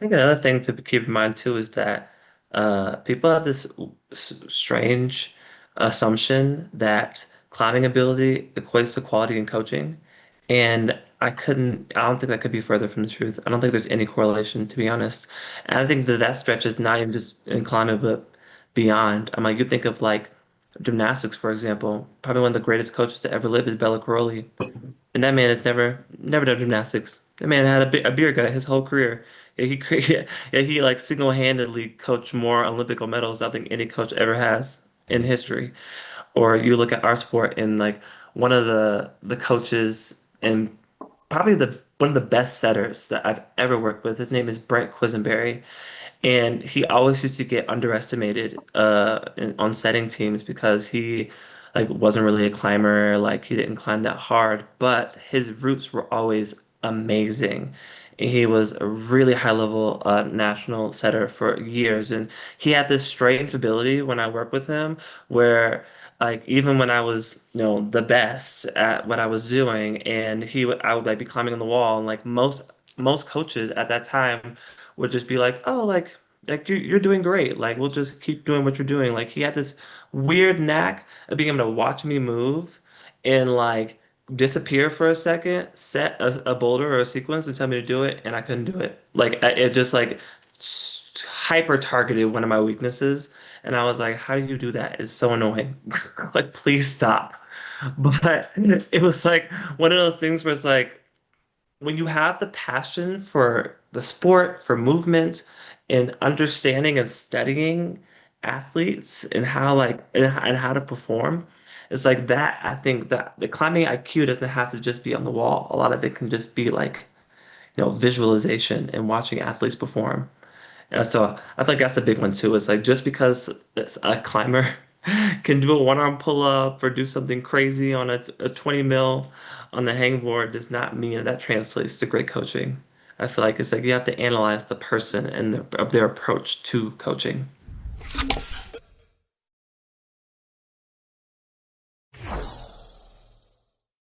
think another thing to keep in mind too is that people have this strange assumption that climbing ability equates to quality in coaching, and I don't think that could be further from the truth. I don't think there's any correlation, to be honest. And I think that that stretches not even just in climbing, but beyond. I'm like, you think of like gymnastics, for example. Probably one of the greatest coaches to ever live is Bella Caroli. And that man has never done gymnastics. That man had a beer gut his whole career. Yeah, he created, yeah, he like single-handedly coached more Olympic gold medals than I think any coach ever has in history. Or you look at our sport and like one of the coaches and probably the one of the best setters that I've ever worked with. His name is Brent Quisenberry, and he always used to get underestimated on setting teams because he like wasn't really a climber, like he didn't climb that hard, but his roots were always amazing. He was a really high level national setter for years, and he had this strange ability when I worked with him where like even when I was, the best at what I was doing, and I would like be climbing on the wall, and like most coaches at that time would just be like, "Oh, like you're doing great. Like we'll just keep doing what you're doing." Like he had this weird knack of being able to watch me move and like disappear for a second, set a boulder or a sequence and tell me to do it, and I couldn't do it. Like it just like hyper targeted one of my weaknesses, and I was like, "How do you do that? It's so annoying. Like please stop." But it was like one of those things where it's like when you have the passion for the sport, for movement, and understanding and studying athletes and and how to perform, it's like that. I think that the climbing IQ doesn't have to just be on the wall. A lot of it can just be like, visualization and watching athletes perform. And so I think that's a big one too. It's like just because a climber can do a one-arm pull-up or do something crazy on a 20 mil on the hangboard does not mean that translates to great coaching. I feel like it's like you have to analyze the person and their approach to coaching.